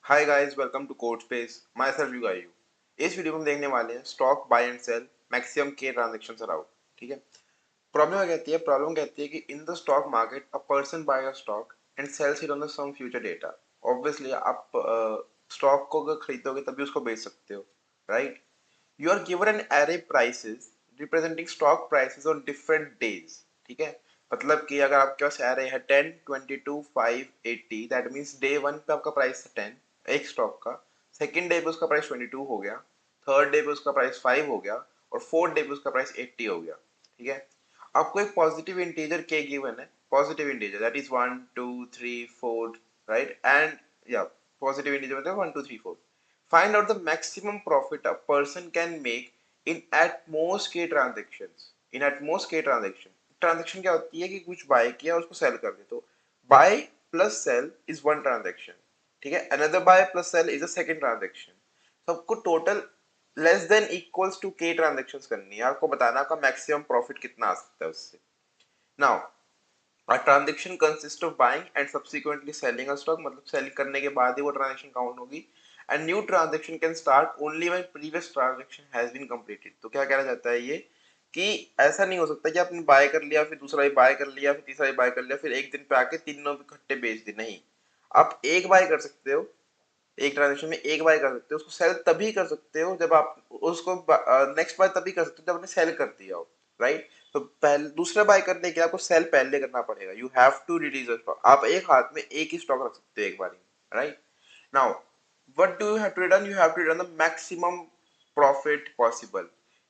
Hi guys, welcome to code space. Myself you guys. इस video में हम देखने वाले हैं stock buy and sell maximum के ट्रांजैक्शंस अराउंड। ठीक है। प्रॉब्लम कहती है कि in the stock market a person buy a stock and sells it on the sum future data. Obviously आप स्टॉक को अगर खरीदोगे तभी उसको बेच सकते हो, right? You are given an array prices representing stock prices on different days. ठीक है। मतलब कि अगर आपके पास array है 10, 22, 5, 80, दैट मीन्स डे वन पे आपका प्राइस है 10 एक स्टॉक का, सेकेंड डे पे उसका प्राइस 22 हो गया, थर्ड डे पे उसका प्राइस 5 हो गया और फोर्थ डे पे उसका प्राइस 80 हो गया। ठीक है। आपको एक पॉजिटिव इंटीजर के गिवन है, positive integer that is 1 2 3 4, right? And या पॉजिटिव इंटीजर मतलब 1 2 3 4। Find out the maximum profit a person can make in at most k transactions. In at most k transaction. Transaction क्या होती है कि कुछ bye किया उसको सेल कर दे, तो buy plus sell is one transaction. ठीक है। Another buy plus sell is a second transaction. तो आपको total less than equals to K transactions करनी है। आपको बताना का मैक्सिमम प्रॉफिट कितना आ सकता है उससे। Now a transaction consists of buying and subsequently selling a stock, मतलब सेल करने के बाद ही वो ट्रांजेक्शन काउंट होगी। And new transaction can start only when previous transaction has been completed. तो क्या कहना चाहता है ये कि ऐसा नहीं हो सकता कि आपने बाय कर लिया फिर दूसरा भी बाय कर लिया फिर तीसरा भी बाय कर लिया फिर एक दिन पे आके तीनों इकट्ठे बेच दी। नहीं, आप एक बाय कर सकते हो, एक ट्रांजेक्शन में एक बाय कर सकते हो। उसको सेल तभी कर सकते हो जब आप उसको नेक्स्ट बाय तभी कर सकते हो जब आपने सेल कर दिया हो, राइट? तो पहले दूसरा बाय करने के लिए आपको सेल पहले करना पड़ेगा। You have to release stock. आप एक हाथ में एक ही स्टॉक रख सकते हो एक बार में, right? Now what do you have to return? You have to return the maximum profit possible.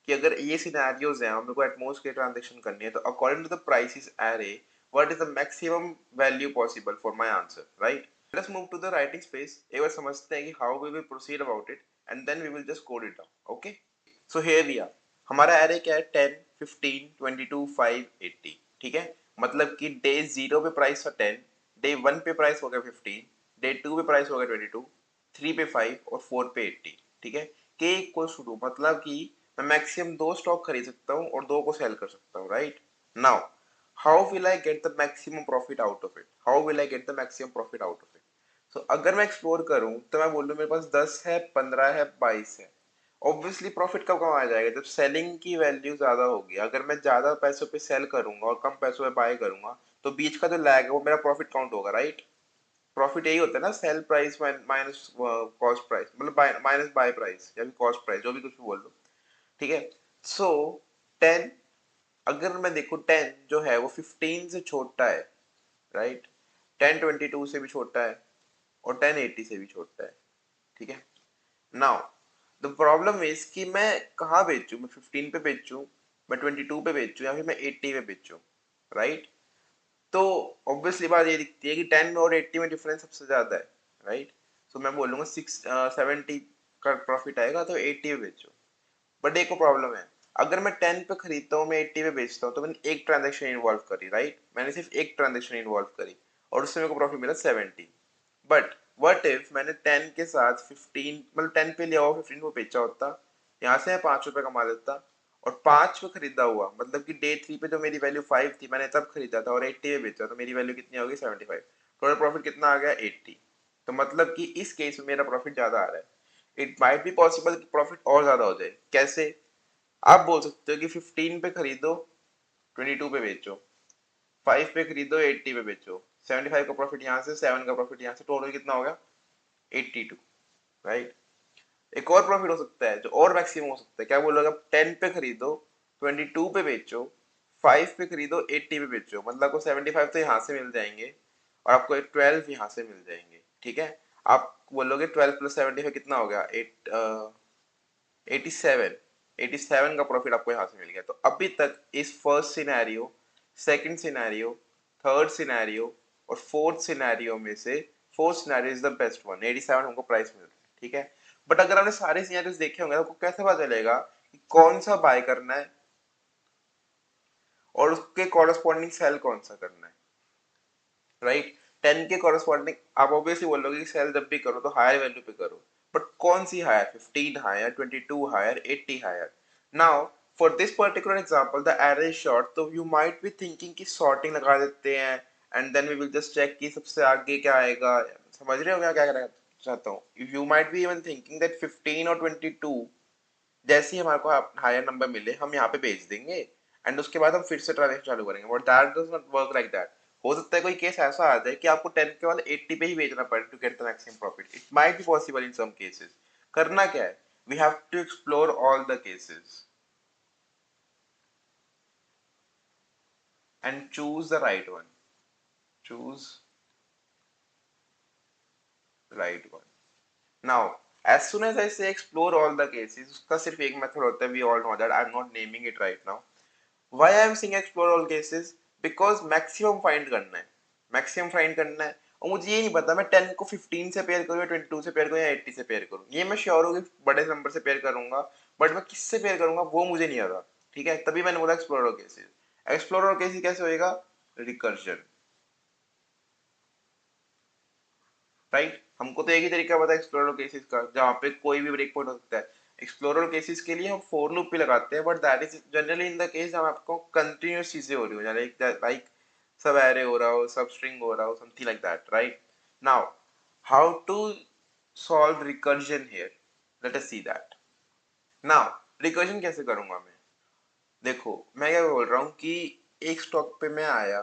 कि अगर ये सिनेरियोज हैं, हमको एट मोस्ट के ट्रांजैक्शन करनी है, तो according to the prices array what is the maximum value possible for my answer, right? Let's move to the writing space. एक बार समझते हैं कि how we will proceed about it and then we will just code it down. Okay? So here we are. हमारा array क्या है? 10, 15, 22, 5, 80. ठीक है। मतलब कि डे 0 पे प्राइस था 10, डे 1 पे प्राइस हो गया 15, डे 2 पे प्राइस हो गया 22, 3 पे 5 और 4 पे 80। ठीक है। k इक्वल्स टू 2, मतलब कि मैं मैक्सिमम दो स्टॉक खरीद सकता हूँ और दो को सेल कर सकता हूँ, right? Now how will I get the maximum profit out of it? How will I get the maximum profit out of it? So अगर मैं एक्सप्लोर करूं तो मैं बोलूं मेरे पास 10 है, 15 है, 22 है। ऑब्वियसली प्रॉफिट कब कम आ जाएगा? जब सेलिंग की वैल्यू ज्यादा होगी। अगर मैं ज्यादा पैसों पे सेल करूंगा और कम पैसों पे बाय करूंगा तो बीच का जो लैग है वो मेरा प्रॉफिट काउंट होगा, राइट? प्रॉफिट यही होता है ना, sale price minus cost price, मतलब माइनस बाय प्राइस या भी कॉस्ट प्राइस, जो भी कुछ भी बोल लो। ठीक है। सो 10, अगर मैं देखूं 10 जो है वो 15 से छोटा है, राइट? 10 22 से भी छोटा है और 10 80 से भी छोटा है। ठीक है। नाउ द प्रॉब्लम इज कि मैं कहाँ बेचूं? मैं 15 पे बेचूं, मैं 22 पे बेचूं या फिर मैं 80 पे बेचूं, राइट? तो ऑब्वियसली बात ये दिखती है कि 10 में और 80 में डिफरेंस सबसे ज्यादा है, राइट? सो मैं बोलूंगा 70 का प्रॉफिट आएगा तो 80 पे बेचो। बट एक प्रॉब्लम है, अगर मैं 10 पे खरीदता हूँ, मैं 80 पे बेचता हूँ, तो मैंने एक ट्रांजेक्शन इन्वॉल्व करी, राइट? मैंने सिर्फ एक ट्रांजेक्शन इन्वॉल्व करी और उससे मेरे को प्रॉफिट मिला 70। बट व्हाट इफ मैंने 10 के साथ 15, मतलब 10 पे लिया हुआ 15 को बेचा होता, यहाँ से मैं 5 रुपए कमा लेता। और 5 पे खरीदा हुआ, मतलब कि डे 3 पे जो मेरी वैल्यू 5 थी मैंने तब खरीदा था और 80 पे बेचा, तो मेरी वैल्यू कितनी होगी? 75। टोटल प्रॉफिट कितना आ गया? 80। तो मतलब कि इस केस में मेरा प्रॉफिट ज्यादा आ रहा है। इट माइट बी पॉसिबल कि प्रॉफिट और ज्यादा हो जाए। कैसे? आप बोल सकते हो कि 15 पे खरीदो, 22 पे बेचो, 5 पे खरीदो, 80 पे बेचो, 75 का प्रॉफिट यहाँ से, 7 का प्रॉफिट यहाँ से, टोटल कितना होगा? 82, राइट? एक और प्रॉफिट हो सकता है जो और मैक्सिमम हो सकता है। क्या बोलोगे? आप 10 पे खरीदो, 22 पे बेचो, 5 पे खरीदो, 80 पे बेचो, मतलब आपको 75 तो यहाँ से मिल जाएंगे और आपको 12 यहाँ से मिल जाएंगे। ठीक है। आप बोलोगे 12 प्लस 75 कितना हो गया? 87। 87 का प्रॉफिट आपको यहाँ से मिल गया। तो अभी तक इस first scenario, second scenario, third scenario और फोर्थ सिनेरियो में से fourth scenario is the best one. 87 हमको प्राइस मिल रहा है, ठीक है। बट अगर आपने सारे सिनेरियोस देखे होंगे तो आपको कैसे पता चलेगा कि कौन सा बाय करना है और उसके कॉरेस्पॉन्डिंग सेल कौन सा करना है, राइट? 10 के कॉरेस्पॉन्डिंग आप ऑब्वियसली बोलोगे कि सेल जब भी करो तो हायर वैल्यू पे करो। बट कौन सी higher? 15 higher, 22 higher, 80 higher? Now for this particular example the array is short, तो यू माइट बी थिंकिंग कि सॉर्टिंग लगा देते हैं and then we will just check कि सबसे आगे क्या आएगा। समझ रहे हो क्या क्या करेगा? चाहता हूँ, you might be even thinking that 15 और 22 जैसे ही हमारे को हायर नंबर मिले हम यहाँ पे भेज देंगे एंड उसके बाद हम फिर से ट्रांजेक्शन चालू करेंगे, but that does not work like that. हो सकता है कोई केस ऐसा आ जाए कि आपको 10 के वाले 80 पे ही भेजना पड़े to get the maximum profit. It might be possible in some cases. करना क्या है, we have to explore all the cases and choose the right one, choose right one. Now as soon as I say explore all the cases, उसका सिर्फ एक method होता है, we all know that, I'm not naming it right now. Why I am saying explore all cases? Because maximum find करना है, maximum find करना है, और मुझे ये नहीं पता मैं 10 को 15 से पेयर करूँ या 22 से पेयर करूँ या 80 से पेयर करूँ। ये मैं श्योर हूँ कि बड़े नंबर से पेयर करूंगा, बट मैं किससे पेयर करूंगा वो मुझे नहीं आता। ठीक है, तभी मैंने बोला explore all cases. Explore all cases कैसे होएगा, रिकर्जन, राइट। हमको तो एक ही तरीका पता है एक्सप्लोरर केसेस का, जहाँ पे कोई भी ब्रेक पॉइंट हो सकता है। एक्सप्लोरर केसेस के लिए हम फॉर लूप भी लगाते हैं, but that is generally in the case जब आपको कंटिन्यूअस चीजें हो रही हो, लाइक सब एरे हो रहा हो, सब स्ट्रिंग हो रहा हो, something like that, right. Now how to solve recursion here, let us see that. Now recursion कैसे करूंगा मैं, देखो मैं क्या बोल रहा हूँ कि एक स्टॉक पे मैं आया,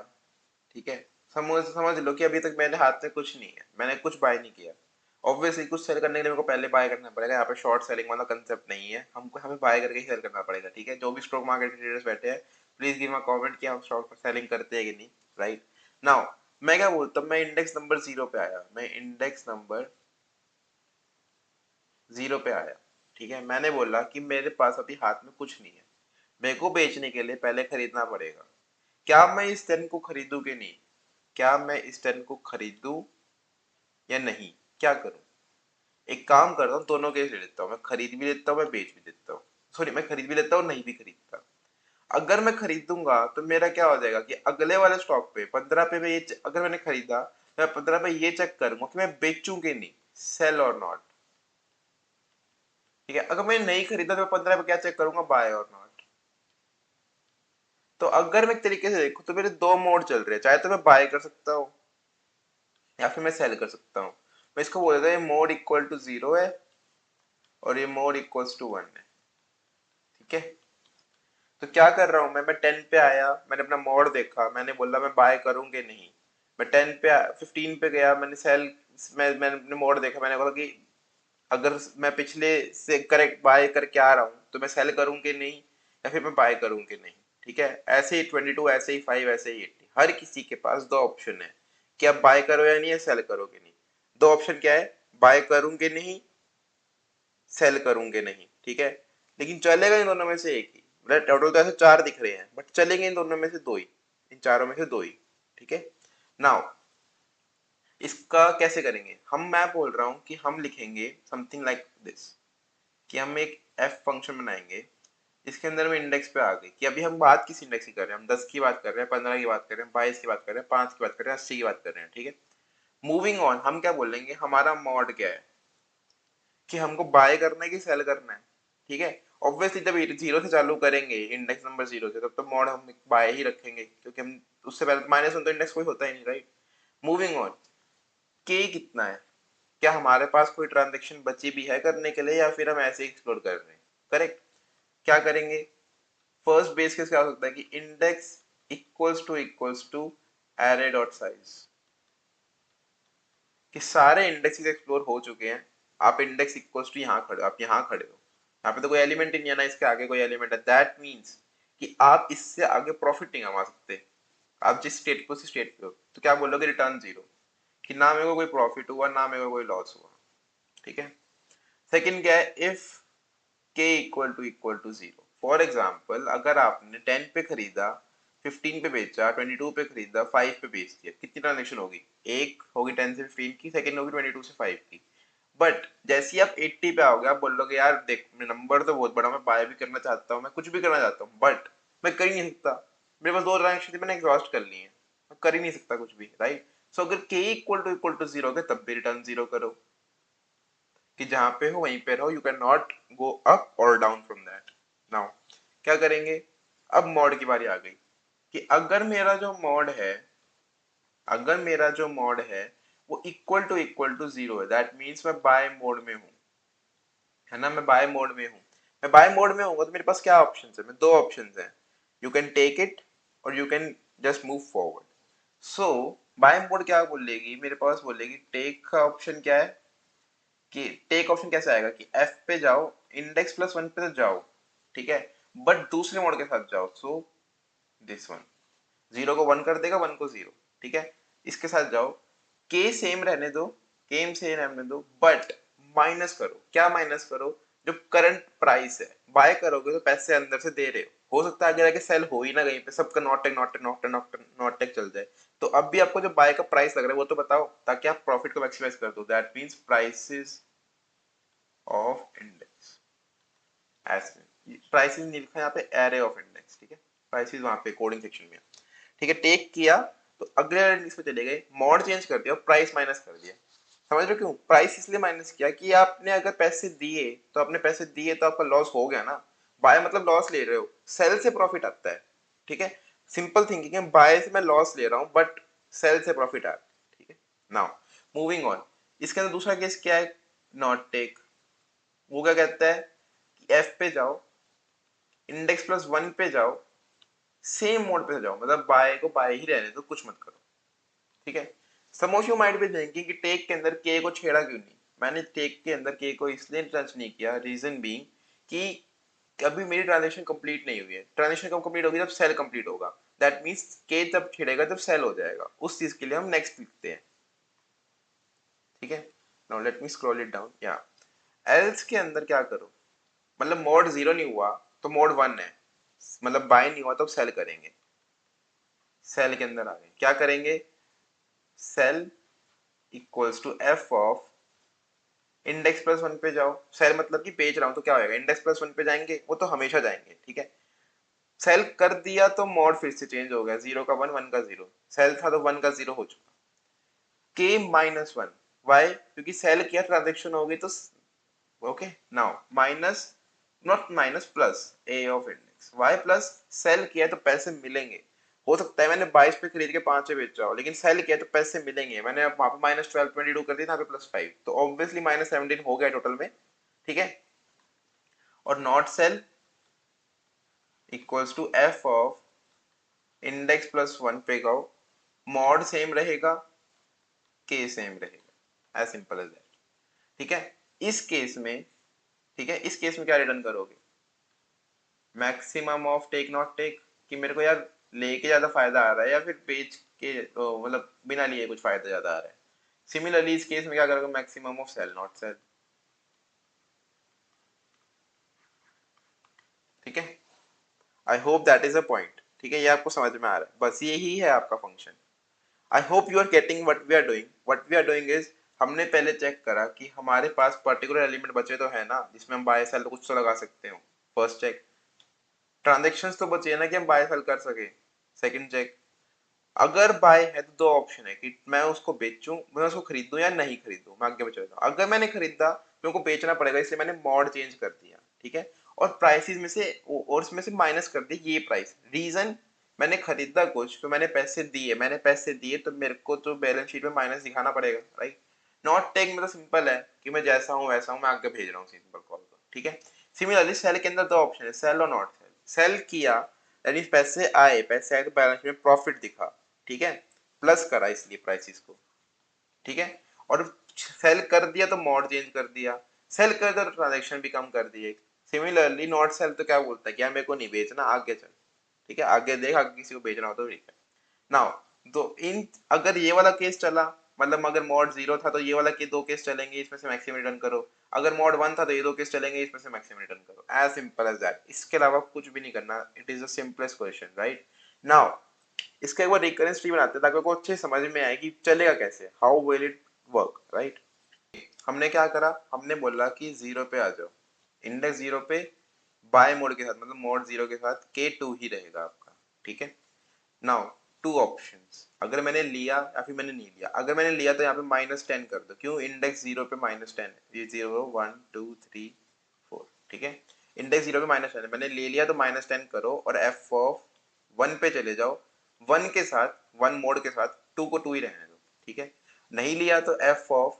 ठीक है, समझ समझ लो कि अभी तक मेरे हाथ में कुछ नहीं है, मैंने कुछ बाय नहीं किया। ऑब्वियसली कुछ सेल करने के लिए मेरे को पहले बाय करना पड़ेगा, यहाँ पे शॉर्ट सेलिंग वाला कंसेप्ट नहीं है, हमको हमें बाय करके ही सेल करना पड़ेगा। ठीक है, जो भी स्टॉक मार्केट के ट्रेडर्स बैठे हैं प्लीज गिव अ कमेंट कि हम स्टॉक पर सेलिंग करते हैं कि नहीं, राइट। नाउ मैं क्या बोलता हूँ, मैं इंडेक्स नंबर 0 पे आया, मैं इंडेक्स नंबर 0 पे आया, ठीक है, मैंने बोला कि मेरे पास अभी हाथ में कुछ नहीं है, मेरे को बेचने के लिए पहले खरीदना पड़ेगा। क्या मैं इस 10 को खरीदूं कि नहीं, क्या मैं इस 10 को खरीदूं या नहीं, क्या करूं। एक काम करता हूँ, दोनों केस ले लेता हूँ, मैं खरीद भी लेता हूँ, मैं बेच भी देता हूँ। सॉरी, मैं खरीद भी लेता हूँ, नहीं भी खरीदता। अगर मैं खरीदूंगा तो मेरा क्या हो जाएगा कि अगले वाले स्टॉक पे 15 पे मैं अगर मैंने खरीदा तो मैं 15 पे ये चेक करूंगा कि मैं बेचूं कि नहीं, सेल और नॉट। ठीक है, अगर मैंने नहीं खरीदा तो मैं 15 पे क्या चेक करूंगा, बाय और नॉट। तो अगर मैं एक तरीके से देखूं तो मेरे दो मोड चल रहे हैं, चाहे तो मैं बाय कर सकता हूँ या फिर मैं सेल कर सकता हूँ। मैं इसको बोल देता हूँ ये मोड इक्वल टू 0 है और ये मोड इक्वल्स टू 1 है। ठीक है, तो क्या कर रहा हूँ मैं 10 पे आया, मैंने अपना मोड देखा, मैंने बोला मैं बाय करूंगे नहीं। मैं 10 पे 15 पे गया, मैंने सेल, मैंने मोड देखा, मैंने बोला कि अगर मैं पिछले से करेक्ट बाय करके आ रहा हूँ तो मैं सेल करूँ कि नहीं या फिर मैं बाय करूँ कि नहीं। ठीक है, ऐसे ही 22, ऐसे ही 5, ऐसे ही 80, हर किसी के पास दो ऑप्शन है कि आप बाय करो या नहीं, या सेल करो कि नहीं। दो ऑप्शन क्या है, बाय करूँ कि नहीं, सेल करूंगे नहीं। ठीक है, लेकिन चलेगा इन दोनों में से एक ही, मतलब टोटल तो ऐसे चार दिख रहे हैं बट चलेंगे इन दोनों में से दो ही, इन चारों में से दो ही। ठीक है, नाउ इसका कैसे करेंगे हम, मैं बोल रहा हूं कि हम लिखेंगे समथिंग लाइक दिस, कि हम एक एफ फंक्शन बनाएंगे। इसके अंदर में इंडेक्स पे आ गई कि अभी हम बात किस इंडेक्स की कर रहे हैं, हम 10 की बात कर रहे हैं, 15 की बात कर रहे हैं, 22 की बात कर रहे हैं, 5 की बात कर रहे हैं, 80 की बात कर रहे हैं। ठीक है, मूविंग ऑन, हम क्या बोलेंगे, हमारा मॉड क्या है, कि हमको बाय करना है कि सेल करना है। ठीक है, ऑब्वियसली जब 0 से चालू करेंगे, इंडेक्स नंबर 0 से, तब तो मॉड हम बाय ही रखेंगे, क्योंकि हम उससे पहले -1 तो इंडेक्स कोई होता ही नहीं, राइट। मूविंग ऑन, के कितना है, क्या हमारे पास कोई ट्रांजेक्शन बची भी है करने के लिए या फिर हम ऐसे ही एक्सप्लोर कर रहे हैं। करेक्ट, क्या करेंगे, फर्स्ट बेस केस क्या हो सकता है कि index equals to array dot size, कि सारे इंडेक्सेस एक्सप्लोर हो चुके हैं। आप इंडेक्स इक्वल्स टू यहाँ खड़े हो, आप यहाँ खड़े हो, यहाँ पे तो कोई एलिमेंट ही नहीं है ना, इसके आगे कोई एलिमेंट है, दैट मीन्स कि आप इससे आगे प्रॉफिट नहीं कमा सकते। आप जिस स्टेट पे उसी स्टेट पे हो, तो क्या बोलोगे, रिटर्न 0, कि ना मेरे को कोई प्रॉफिट हुआ ना मेरे को कोई लॉस हुआ। ठीक है, सेकंड क्या है, इफ के इक्वल टू 0। फॉर एग्जाम्पल अगर आपने 10 पे खरीदा, 15 पे बेचा, 22 पे खरीदा, 5 पे बेच दिया, कितनी ट्रांजेक्शन होगी, एक होगी 10 से 15 की, सेकंड होगी 22 से 5 की। बट जैसे ही आप 80 पे आओगे, आप बोलोगे यार देख नंबर तो बहुत बड़ा, मैं बाय भी करना चाहता हूँ, मैं कुछ भी करना चाहता हूँ, बट मैं कर ही नहीं सकता, मेरे पास दो ट्रांजेक्शन थी, मैंने एग्जॉस्ट कर ली है, मैं कर ही नहीं सकता कुछ भी, राइट। सो अगर के इक्वल टू 0 है तब भी रिटर्न 0 करो, कि जहां पे हो वहीं पे रहो, you can not go up और डाउन फ्रॉम दैट। नाउ क्या करेंगे, अब मॉड की बारी आ गई, कि अगर मेरा जो मॉड है वो इक्वल टू जीरो है, दैट मीन्स मैं बाय मोड में हूँ, है ना, मैं बाय मोड में हूँ। मैं बाय मोड में हूँ तो मेरे पास क्या ऑप्शन है, मैं दो ऑप्शन है, यू कैन टेक इट और you can just move forward. So buy mode क्या बोलेगी मेरे पास, बोलेगी टेक का ऑप्शन क्या है, कि टेक ऑप्शन कैसे आएगा कि एफ पे जाओ, इंडेक्स प्लस वन पे तो जाओ, ठीक है, बट दूसरे मोड के साथ जाओ, सो दिस वन, जीरो को वन कर देगा, वन को जीरो, ठीक है, इसके साथ जाओ, के सेम रहने दो, के सेम रहने दो, बट माइनस करो, क्या माइनस करो, जो करंट प्राइस है, बाय करोगे तो पैसे अंदर से दे रहे हो सकता है आगे जाके सेल हो ही ना कहीं पे, सबका नॉट टेक चल जाए, तो अब भी आपको जो बाय का प्राइस लग रहा है वो तो बताओ, ताकि आप प्रॉफिट को मैक्सिमाइज कर दो, that means prices of index, ऐसे प्राइसेस नहीं लिखा यहाँ पे, एरे ऑफ इंडेक्स, ठीक है, प्राइसेस वहां पे कोडिंग सेक्शन में, ठीक है, टेक किया तो अगले इसमें चले गए, मॉड चेंज कर दिया, प्राइस माइनस कर दिया, समझ रहे हो क्यों, प्राइस इसलिए माइनस किया कि आपने अगर पैसे दिए तो आपने पैसे दिए तो आपका लॉस हो गया ना, बाय मतलब लॉस ले रहे हो, सेल से प्रॉफिट आता है, ठीक है, सिंपल थिंकिंग है, बाय से मैं लॉस ले रहा हूं बट सेल से प्रॉफिट आ रहा है, ठीक है। नाउ मूविंग ऑन, इसके अंदर दूसरा केस क्या है, नॉट टेक, वो क्या कहता है कि एफ पे जाओ, इंडेक्स प्लस वन पे जाओ, सेम मोड पे जाओ, मतलब बाय को बाय ही रहने दो, कुछ मत करो, ठीक है। Some of you might be thinking कि टेक के अंदर के को छेड़ा क्यों नहीं, मैंने टेक के अंदर के को इसलिए टच नहीं किया, रीजन बीइंग कि अभी मेरी ट्रांजेक्शन कंप्लीट नहीं हुई है, ट्रांजेक्शन कब कंप्लीट होगी, जब सेल कंप्लीट होगा, दैट मींस के जब छेड़ेगा जब सेल हो जाएगा, उस चीज के लिए हम नेक्स्ट लिखते हैं, ठीक है। Now let me scroll it down, या एल्स के अंदर क्या करो, मतलब मोड जीरो नहीं हुआ तो मोड वन है, मतलब बाय नहीं हुआ तो सेल करेंगे, सेल के अंदर आ गए, क्या करेंगे, sell equals to F of index plus one पे जाओ, सेल मतलब कि बेच रहा हूं तो क्या होगा, इंडेक्स प्लस वन पे जाएंगे, वो तो हमेशा जाएंगे, ठीक है, सेल कर दिया तो मोड फिर से चेंज हो गया, जीरो का वन, वन का जीरो, सेल था तो वन का जीरो हो चुका, के माइनस वन, वाई, क्योंकि सेल किया ट्रांजेक्शन हो गई तो, okay, now minus, not minus, plus a of index, why plus, sell किया तो पैसे मिलेंगे, हो सकता है मैंने 22 पे खरीद के 5 पे बेचा हो, लेकिन सेल किया तो पैसे मिलेंगे, मैंने वहां पे माइनस 12 22 कर दिया, यहाँ पे प्लस 5, तो ऑब्वियसली माइनस 17 हो गया टोटल में, ठीक है। और not sell equals to F of index plus one पे गो, मॉड सेम रहेगा, के सेम रहेगा, एज सिंपल एज दैट, ठीक है। इस केस में, ठीक है, इस केस में क्या रिटर्न करोगे, maximum of take not take, कि मेरे को यार लेके ज्यादा फायदा आ रहा है या फिर बेच के मतलब बिना लिए कुछ फायदा ज्यादा आ रहा है, सिमिलरली इस केस में क्या करोगे, maximum of sell not sell, ठीक है। I hope that is a point, ठीक है, ये आपको समझ में आ रहा है, बस यही है आपका function. I hope you are getting what we are doing, what we are doing is, हमने पहले चेक करा कि हमारे पास पर्टिकुलर एलिमेंट बचे तो है ना, जिसमें हम बाय सेल तो कुछ तो लगा सकते हो, फर्स्ट चेक, ट्रांजेक्शंस तो बचे है ना कि हम बाय सेल कर सके, सेकंड चेक, अगर बाय है तो दो ऑप्शन है कि मैं उसको बेचूं, मैं उसको खरीदूं या नहीं खरीदूं, मैं आगे बता रहा हूं, अगर मैंने खरीदा तो उनको बेचना पड़ेगा, इसलिए मैंने मॉड चेंज कर दिया, ठीक है, और प्राइसेस में से, और इसमें से माइनस कर दी ये प्राइस, रीजन, मैंने खरीदा कुछ तो मैंने पैसे दिए, मैंने पैसे दिए तो मेरे को तो बैलेंस शीट में माइनस दिखाना पड़ेगा, राइट। नॉट टेक में तो सिंपल है कि मैं जैसा हूं वैसा हूं, मैं आगे भेज रहा हूं सिंपल कॉल को, ठीक है। सिमिलरली सेल के अंदर दो ऑप्शन है, सेल और नॉट सेल, सेल किया यानी पैसे आए, पैसे आए तो बैलेंस शीट में प्रॉफिट दिखा, ठीक है, प्लस करा इसलिए प्राइसेस को, ठीक है, और सेल कर दिया तो मॉड चेंज कर दिया, सेल कर दिया तो ट्रांजेक्शन भी कम कर दिए, सिमिलरली नॉट सेल तो क्या बोलता है कि यार मेरे को नहीं बेचना, आगे चल, ठीक है, आगे देख, आगे किसी को बेचना हो तो ठीक है। नाउ तो इन, अगर ये वाला केस चला, मतलब अगर मॉड जीरो था तो ये वाला के दो केस चलेंगे, इसमें से मैक्सिमम रिटर्न करो, अगर मॉड वन था तो ये दो केस चलेंगे, इसमें से मैक्सिमम रिटर्न करो, एज सिंपल एज दैट, इसके अलावा कुछ भी नहीं करना, it is the simplest question, right. Now इसका एक बार रिकरेंस ट्री बनाते हैं ताकि आपको अच्छे समझ में आए कि चलेगा कैसे, how will it work, right. हमने क्या करा, हमने बोला कि जीरो पे आ जाओ, इंडेक्स जीरो पे, बाय मोड के साथ, मतलब मोड जीरो के साथ के टू ही रहेगा आपका, ठीक है। नाउ टू ऑप्शंस, अगर मैंने लिया या फिर मैंने नहीं लिया, अगर मैंने लिया तो यहाँ पे माइनस टेन कर दो, क्यों, इंडेक्स जीरो पे माइनस टेन है, ये zero one two three four, ठीक है, इंडेक्स जीरो पे माइनस टेन है, मैंने ले लिया तो माइनस टेन करो, और एफ ऑफ वन पे चले जाओ, वन के साथ, वन मोड के साथ टू को टू ही रहने दो, ठीक है। नहीं लिया तो एफ ऑफ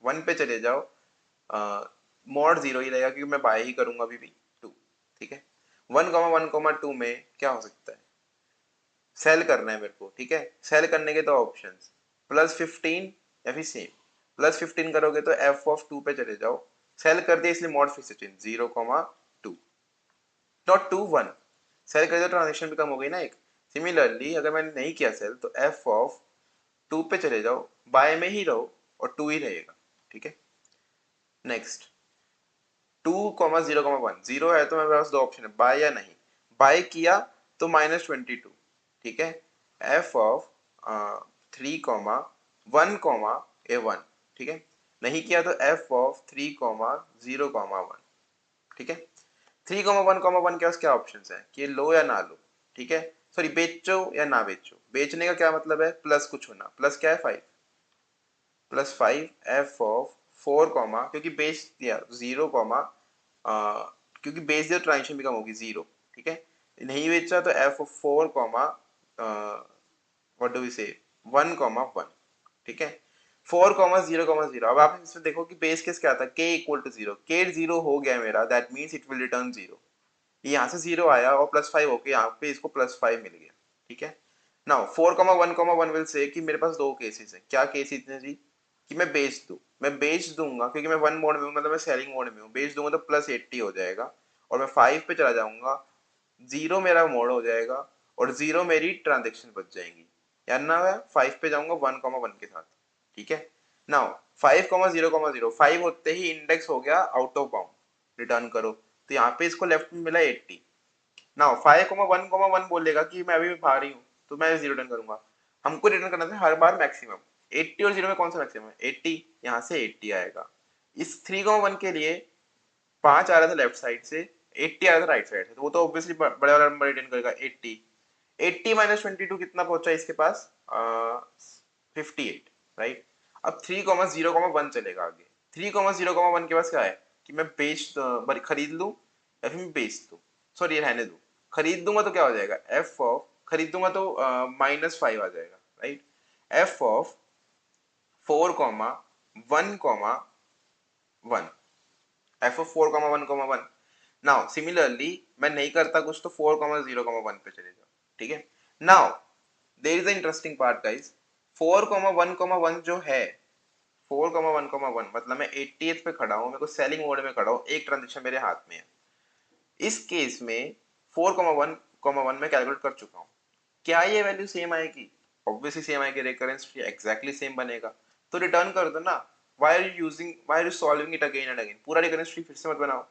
1 पे चले जाओ, मॉड 0 ही रहेगा क्योंकि मैं बाय ही करूंगा अभी भी 2। ठीक है, 1,1,2 में क्या हो सकता है, सेल करना है मेरे को। ठीक है, सेल करने के तो ऑप्शंस +15 या फिर सेम। +15 करोगे तो एफ ऑफ 2 पे चले जाओ, सेल कर दिया इसलिए mod fix change 0,2 not 2 1, sell कर दिया ट्रांजेक्शन भी कम हो गई ना एक। सिमिलरली अगर मैंने नहीं किया सेल तो एफ ऑफ 2 पे चले जाओ, बाय में ही रहो और 2 ही रहेगा। ठीक है, नेक्स्ट 2,0,1 जीरो है तो मेरे पास दो ऑप्शन है, बाय या नहीं। बाय किया तो -22। ठीक है, एफ ऑफ 3,1,A1। ठीक है, नहीं किया तो एफ ऑफ 3,0,1। ठीक है, 3,1,1 के पास क्या ऑप्शन है कि लो या ना लो। ठीक है, सॉरी बेचो या ना बेचो। बेचने का क्या मतलब है, प्लस कुछ होना, प्लस क्या है 5, +5 एफ ऑफ 4 कॉमा, क्योंकि बेच दिया 0 कॉमा, क्योंकि बेच दिया ट्रांजेक्शन भी कम होगी 0। ठीक है, नहीं बेचा तो F of 4 comma, what do we say 1,1। ठीक है, 4,0,0। अब आप इसमें देखो कि बेस केस क्या था, k इक्वल टू 0। k 0 हो गया मेरा, that means it will return 0। यहाँ से 0 आया और +5 होके यहाँ पे इसको +5 मिल गया। ठीक है, नाउ 4,1,1 विल से कि मेरे पास दो केसेस हैं। क्या केसेस हैं जी, कि मैं बेच दूं, मैं बेच दूंगा क्योंकि मैं 1 मोड में हूँ, मतलब मैं सेलिंग मोड में हूँ। बेच दूंगा तो +80 हो जाएगा और मैं 5 पे चला जाऊंगा, 0 मेरा मोड हो जाएगा और 0 मेरी ट्रांजेक्शन बच जाएंगी। यार ना मैं 5 पे जाऊंगा 1,1 के साथ। ठीक है, नाउ 5,0,0 5 होते ही इंडेक्स हो गया आउट ऑफ बाउंड, रिटर्न करो। तो यहाँ पे इसको लेफ्ट में मिला 80। नाउ 5,1,1 बोलेगा कि मैं अभी भी बाहर ही हूँ तो मैं 0 रिटर्न करूंगा। हमको रिटर्न करना था हर बार मैक्सिमम। 80 और 0 में कौन सा मैक्सिमम है, 80। यहाँ से 80 आएगा। इस 3,1 के लिए 5 आ रहा था लेफ्ट साइड से, 80 आ रहा था राइट साइड से, तो वो तो ऑब्वियसली बड़े वाला नंबर रिटर्न करेगा 80। 80 -22 कितना पहुंचा इसके पास, 58। राइट, अब 3,0,1 चलेगा आगे। 3,0,1 के पास क्या है कि मैं खरीद लूं या फिर मैं बेच दूं। सॉरी ये रहने दूं, खरीद दूंगा तो क्या हो जाएगा, एफ ऑफ खरीदूंगा तो -5 आ जाएगा। Right, F of 4,1,1, F of 4,1,1। Now similarly मैं नहीं करता कुछ तो 4,0,1 पे चले जाओ। ठीक है, now there is a interesting part guys. 4,1,1 जो है, 4,1,1 मतलब मैं 80th पे खड़ा हूँ, मेरे को सेलिंग मोड में खड़ा हूँ, एक ट्रांजेक्शन मेरे हाथ में है। इस केस में 4,1,1 में कैलकुलेट कर चुका हूँ। क्या ये वैल्यू सेम आएगी, ऑब्वियसली सेम आएगी, रेकरेंस ट्री एग्जैक्टली सेम बनेगा। तो रिटर्न कर दो ना, why are you solving it again and again, पूरा रेकरेंस ट्री फिर से मत बनाओ।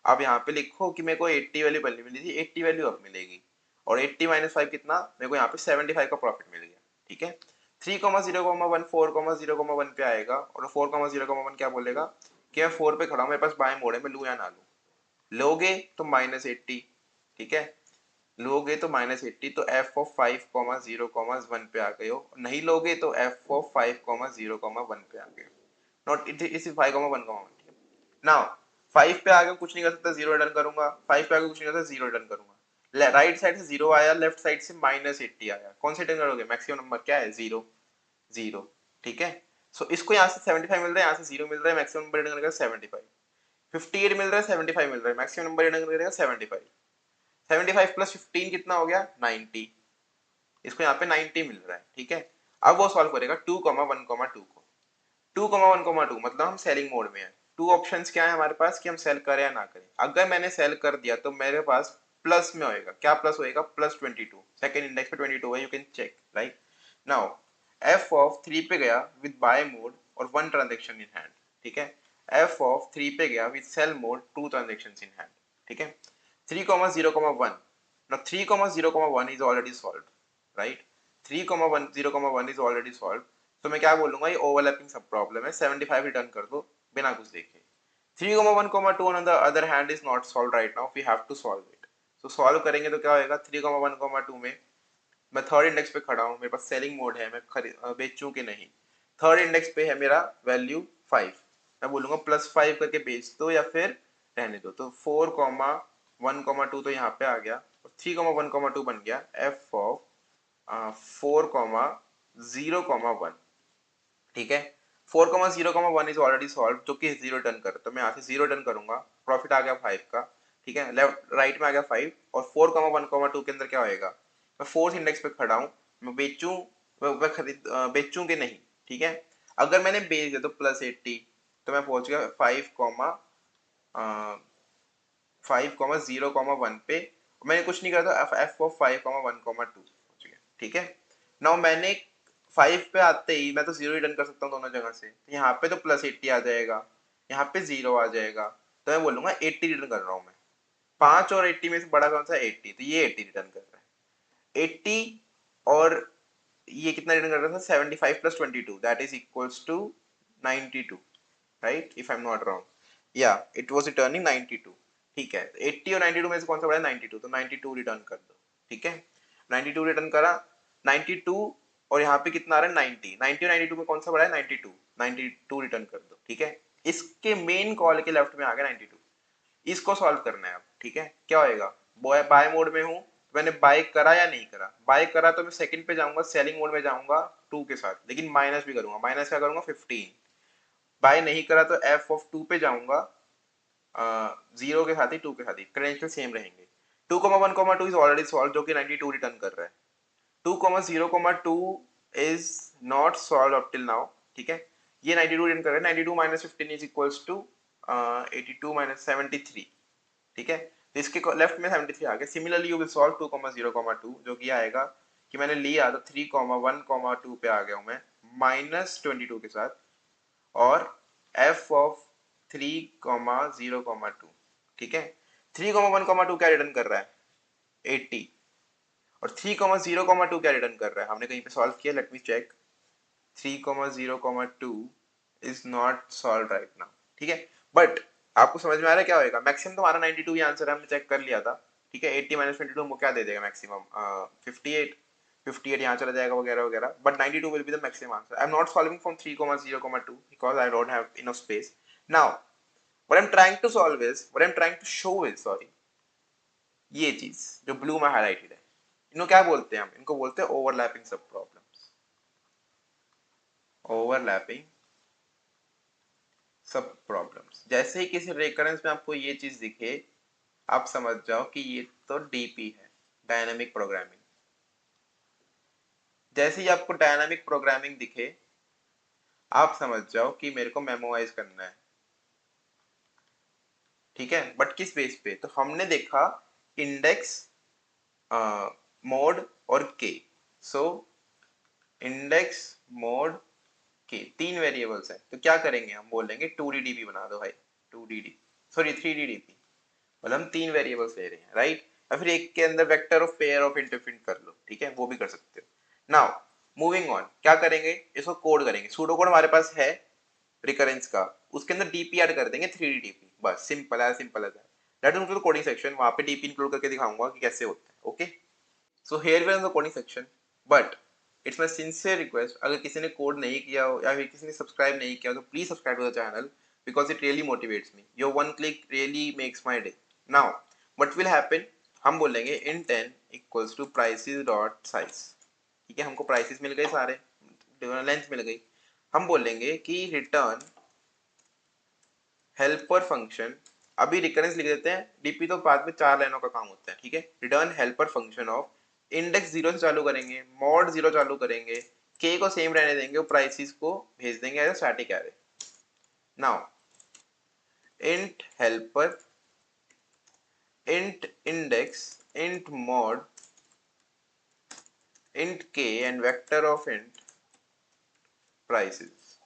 आप यहाँ पे लिखो कि मेरे को 80 वैल्यू पहले मिली थी, 80 वैल्यू अब मिलेगी और 80 -5 कितना, मेरे को यहाँ पे 75 का प्रॉफिट मिल गया। ठीक है, 3,0,1 4,0,1 पे आएगा और 4,0,1 क्या बोलेगा कि मैं 4 पे खड़ा हूँ, मेरे पास बाय मोड है, मैं लूँ या ना लूँ। लोगे तो -80। ठीक है, लोगे तो -80, तो एफ ऑफ 5,0,1 पे आ गए हो। नहीं लोगे तो एफ ऑफ 5,0,1 पे आ गए हो। Not it is 5,1,1। नाउ 5 पे आगे कुछ नहीं कर सकता, 0 रिटर्न करूंगा। 5 पे आगे कुछ नहीं कर सकता, 0 रिटर्न करूंगा। राइट साइड से 0 आया, लेफ्ट साइड से -80 आया, कौन से रिटर्न करोगे, मैक्सिमम नंबर क्या है 0 0। ठीक है, सो इसको यहाँ से 75 मिल रहा है, यहाँ से 0 मिल रहा है, मैक्सिमम नंबर रिटर्न करेगा 75। 58 मिल रहा है, 75 मिल रहा है, मैक्सिमम नंबर रिटर्न करेगा 75। 75 + 15 कितना हो गया 90, इसको यहाँ पे 90 मिल रहा है। ठीक है, अब वो सॉल्व करेगा 2,1,2 को। 2,1,2 मतलब हम सेलिंग मोड में है। टू ऑप्शंस क्या है हमारे पास कि हम सेल करें या ना करें। अगर मैंने सेल कर दिया तो मेरे पास प्लस में होएगा, क्या प्लस होएगा, +22। सेकंड इंडेक्स पे 22 है, you can check. Right, now F of 3 पे गया विद बाय मोड और 1 ट्रांजेक्शन इन हैंड। ठीक है, एफ ऑफ 3 पे गया with sell mod 2 transaction in hand. ठीक है, 3,0,1 now 3,0,1 is already solved, right? 3,0,1 is already solved, तो मैं क्या बोलूंगा, ये ओवरलैपिंग सब प्रॉब्लम है, 75 रिटर्न कर दो बिना कुछ देखे। 3,1,2 on the other hand is not solved right now, we have to solve it। so solve करेंगे तो क्या होएगा, 3,1,2 में मैं थर्ड इंडेक्स पे खड़ा हूँ, मेरे पास सेलिंग मोड है, मैं बेचूं कि नहीं। थर्ड इंडेक्स पे है मेरा वैल्यू 5, मैं बोलूंगा +5 करके बेच दो या फिर रहने दो। तो 4,1,2 तो यहाँ पे आ गया और 3,1,2 बन गया एफ ऑफ 4, 0,1, ठीक है। 4,0,1 इज ऑलरेडी सॉल्व, जो कि 0 रिटर्न कर, तो मैं यहाँ से 0 रिटर्न करूंगा, प्रॉफिट आ गया 5 का, ठीक है। लेफ्ट राइट में आ गया 5, और 4,1,2 के अंदर क्या होएगा, मैं फोर्थ इंडेक्स पे खड़ा हूँ, मैं बेचूं, मैं खरीद बेचूं कि नहीं, ठीक है। अगर मैंने बेच दिया तो +80, तो मैं पहुंच गया 5,0,1 पे, मैंने कुछ नहीं करा था, एफ ऑफ 5,1,2 पहुंच गया, ठीक है। नाउ मैंने 5 पे आते ही मैं तो 0 रिटर्न कर सकता हूँ दोनों जगह से, तो यहाँ पे तो +80 आ जाएगा, यहाँ पे 0 आ जाएगा, तो मैं बोलूंगा 80 रिटर्न कर रहा हूँ मैं। 5 और 80 में से बड़ा कौन सा, 80, तो ये 80 रिटर्न कर रहा है। 80 और ये कितना रिटर्न कर रहा था, 75 + 22, that is equals to 92, right, if I am not wrong, या इट वाज रिटर्निंग 92, ठीक है। 80 और 92 में से कौन सा बड़ा है, 92, तो 92 रिटर्न कर दो, ठीक है। 92 रिटर्न करा, 92, और यहाँ पे कितना आ रहा है, 90, 90 और 92 में कौन सा बड़ा है, 92, 92 रिटर्न कर दो, ठीक है। इसके मेन कॉल के लेफ्ट में आ गया 92, इसको सॉल्व करना है अब, ठीक है। क्या होएगा, बाय मोड में हूँ, मैंने बाय करा या नहीं करा, बाय करा तो मैं सेकंड पे जाऊंगा, सेलिंग मोड में जाऊंगा 2 के साथ, लेकिन माइनस भी करूंगा, माइनस क्या करूंगा, 15। बाय नहीं करा तो एफ ऑफ 2 पे जाऊंगा, 0 के साथ ही 2 के साथ ही क्रेडेंशियल सेम रहेंगे। 2,1,2 इज ऑलरेडी सॉल्व, जो कि 92 रिटर्न कर रहा है। 2,0,2 is not solve up till now, ठीक है। ये 92 रिटर्न कर रहा है, 92 - 15 इज इक्वल्स टू 82 - 73, ठीक है। तो इसके लेफ्ट में 73 आ गया। सिमिलरली यू विल सॉल्व 2,0,2, जो कि आएगा कि मैंने लिया तो 3,1,2 पे आ गया हूं मैं, -22 के साथ, और f ऑफ 3,0,2, ठीक है। 3,1,2 क्या रिटर्न कर रहा है, 80, और 3,0,2 क्या रिटर्न कर रहा है, हमने कहीं पे सॉल्व किया, let me check. 3,0,2 is not solve right now, ठीक है। बट आपको समझ में आ रहा है क्या होएगा, मैक्सिमम तो हमारा 92 ही आंसर है, हमने चेक कर लिया था, ठीक है। 80 - 22 हमको क्या दे देगा, मैक्सिमम 58, 58 यहाँ चला जाएगा वगैरह वगैरह, but 92 will be the maximum answer. I'm not solving from 3,0,2 because I don't have enough space. Now, what I'm trying to show is, sorry, ये चीज जो ब्लू में हाईलाइटेड है, इनको क्या बोलते हैं, हम इनको बोलते हैं ओवरलैपिंग सब प्रॉब्लम्स, ओवरलैपिंग सब प्रॉब्लम्स। जैसे ही किसी रेकरेंस में आपको ये चीज दिखे, आप समझ जाओ कि ये तो डीपी है, डायनामिक प्रोग्रामिंग। जैसे ही आपको डायनामिक प्रोग्रामिंग दिखे, आप समझ जाओ कि मेरे को मेमोराइज करना है, ठीक है। बट किस बेस पे, तो हमने देखा इंडेक्स, मोड और के। सो इंडेक्स, मोड, के, 3 वेरिएबल्स हैं, तो क्या करेंगे, हम बोलेंगे 2D बना दो भाई, 2D, सॉरी 3D, मतलब हम 3 वेरिएबल्स ले रहे हैं, राइट। और फिर एक के अंदर वेक्टर ऑफ पेयर ऑफ इंटरफिंट कर लो, ठीक है, वो भी कर सकते हो। नाउ मूविंग ऑन, क्या करेंगे, इसको कोड करेंगे। सूडो कोड हमारे पास है रिकरेंस का, उसके अंदर डीपी ऐड कर देंगे, 3D, बस, simple as that is the coding section, वहां पे डीपी इंक्लूड करके दिखाऊंगा कि कैसे होता है, okay. So here we are in the coding section, but it's my sincere request, अगर किसी ने कोड नहीं किया हो या फिर किसी ने सब्सक्राइब नहीं किया हो, तो please subscribe to the channel, because it really motivates me. Your one click really makes my day. Now, what will happen? हम बोलेंगे int n equals to prices dot size, ठीक है। हमको prices मिल गए सारे, लेंथ मिल गई। हम बोलेंगे कि return helper function, अभी रिकरेंस लिख देते हैं, डीपी तो बाद में 4 लाइनों का काम होता है, ठीक है। Return helper function of, index 0 से चालू करेंगे, मॉड 0 चालू करेंगे, के को सेम रहने देंगे, और प्राइसेस को भेज देंगे as static array. Now int helper, int index, int mod, int k and vector of int prices,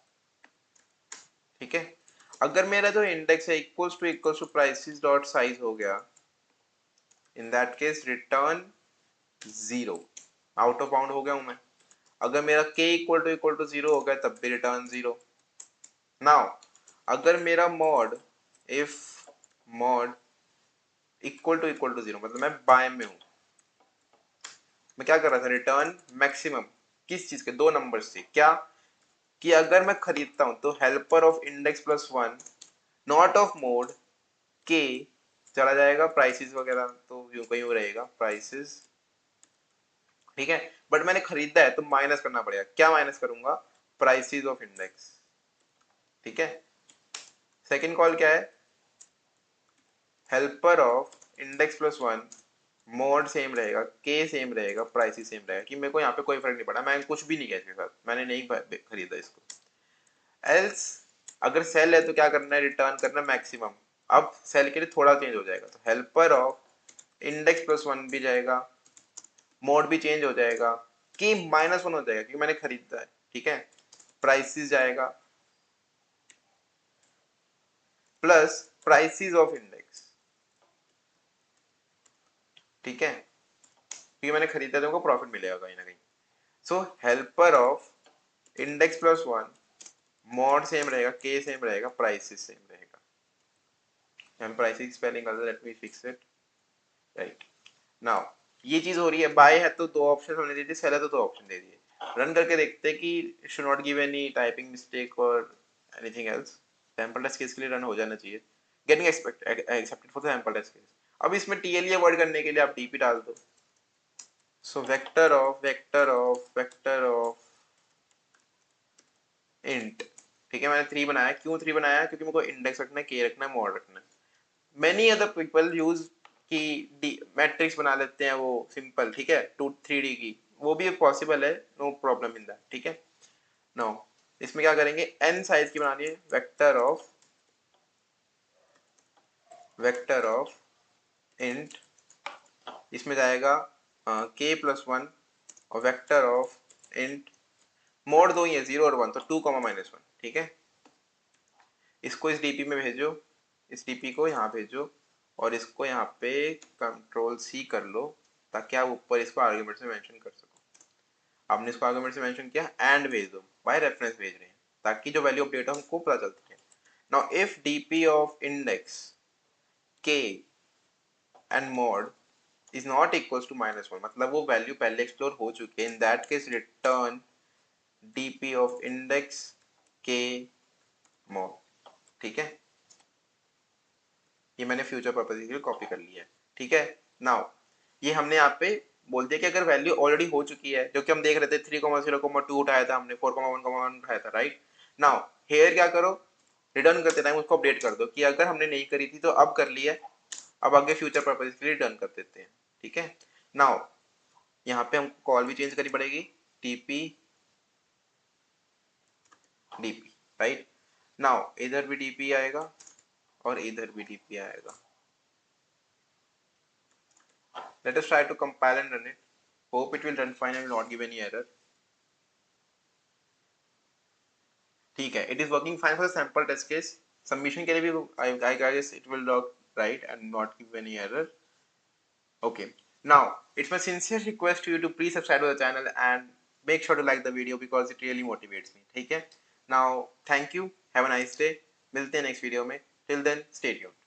ठीक है। अगर मेरा जो इंडेक्स है equals to prices dot size हो गया, in that case return 0, out of bound हो गया हूं मैं। अगर मेरा k इक्वल टू 0 हो गया, तब भी रिटर्न 0। नाउ अगर मेरा mod, if mod equal to 0, मतलब मैं बाय में हूं, मैं क्या कर रहा था, रिटर्न मैक्सिमम, किस चीज के, 2 नंबर से, क्या कि अगर मैं खरीदता हूं तो helper of index +1 not of mode के चला जाएगा, प्राइसेस वगैरह तो यूं कहीं रहेगा, प्राइसेस ठीक है, बट मैंने खरीदा है तो माइनस करना पड़ेगा। क्या माइनस करूंगा? Prices of index. ठीक है, सेकंड कॉल क्या है? Helper of index plus one, mode same रहेगा, के सेम रहेगा, प्राइस सेम रहेगा, कि मेरे को यहाँ पे कोई फर्क नहीं पड़ा, मैं कुछ भी नहीं किया इसके साथ, मैंने नहीं खरीदा इसको। एल्स अगर सेल है तो क्या करना है? रिटर्न करना मैक्सिमम। अब सेल के लिए थोड़ा चेंज हो जाएगा, तो helper of index plus one भी जाएगा, मोड भी चेंज हो जाएगा, कि माइनस वन हो जाएगा क्योंकि मैंने खरीदा है। ठीक है, प्राइसिस जाएगा प्लस प्राइसिस ऑफ इंडेक्स। ठीक है, क्योंकि मैंने खरीदा तो उनको प्रॉफिट मिलेगा कहीं ना कहीं। So helper of index plus one, mod same रहेगा, के सेम रहेगा, प्राइसिस सेम रहेगा। हम प्राइसिस स्पेलिंग कर दो, let me fix it. Right, now ये चीज हो रही है। बाय है तो दो ऑप्शन हमने दे दिए, सेल है तो दो ऑप्शन दे दिए। रन करके देखते हैं कि should not give any typing mistake और anything else. Sample test case के लिए रन हो जाना चाहिए। Getting accepted for the sample test case. अब इसमें टीएलई अवॉइड करने के लिए आप डीपी डाल दो। So vector of int. ठीक है, मैंने 3 बनाया। क्यों 3 बनाया? क्योंकि मेरे को इंडेक्स रखना है, के रखना है, मॉड रखना है। मेनी अदर पीपल यूज की मैट्रिक्स बना लेते हैं वो सिंपल। ठीक है, 2 3D की, वो भी पॉसिबल है, नो प्रॉब्लम इन दैट। ठीक है, नो इसमें क्या करेंगे? n साइज की बनानी है। वेक्टर ऑफ इंट, इसमें जाएगा k प्लस वन, और वेक्टर ऑफ इंट, मोड दो ही है, 0 और 1, तो 2 कॉमा माइनस वन। ठीक है, इसको इस डीपी में भेजो, इस डीपी को यहाँ भेजो, और इसको यहाँ पे कंट्रोल सी कर लो, ताकि आप ऊपर इसको आर्ग्यूमेंट से मेंशन कर सको। आपने इसको आर्ग्यूमेंट से मेंशन किया, एंड भेज दो, बाय रेफरेंस भेज रहे हैं, ताकि जो वैल्यू अपडेट हो हमको पता चलती है। Now if DP of index K and mod is not equals to minus one, मतलब वो वैल्यू पहले एक्सप्लोर हो चुकी है, in that case return DP of index K mod. ठीक है, ये मैंने फ्यूचर पर्पज के लिए कॉपी कर लिया है। ठीक है, नाउ ये हमने यहाँ पे बोल दिया कि अगर वैल्यू ऑलरेडी हो चुकी है, जो कि हम देख रहे थे 3,0,2 उठाया था हमने, 4,1,1 उठाया था। राइट, नाउ हेयर क्या करो? रिटर्न करते टाइम उसको अपडेट कर दो कि अगर हमने नहीं करी थी तो अब कर लिया है, अब आगे फ्यूचर पर्पज के लिए रिटर्न कर देते हैं। ठीक है, नाउ यहाँ पे हमको कॉल भी चेंज करनी पड़ेगी, टीपी डीपी। राइट, नाउ इधर भी डीपी आएगा और इधर भी डीपी आएगा। Let us try to compile and run it. Hope it will run fine and will not give any error. ठीक है, it is working fine for the sample test case. Submission के लिए भी I guess it will work right and not give any error. Okay. Now it's my sincere request to you to please subscribe to the channel and make sure to like the video because it really motivates me. ठीक है. Now thank you. Have a nice day. मिलते हैं next video में. Till then, stay tuned.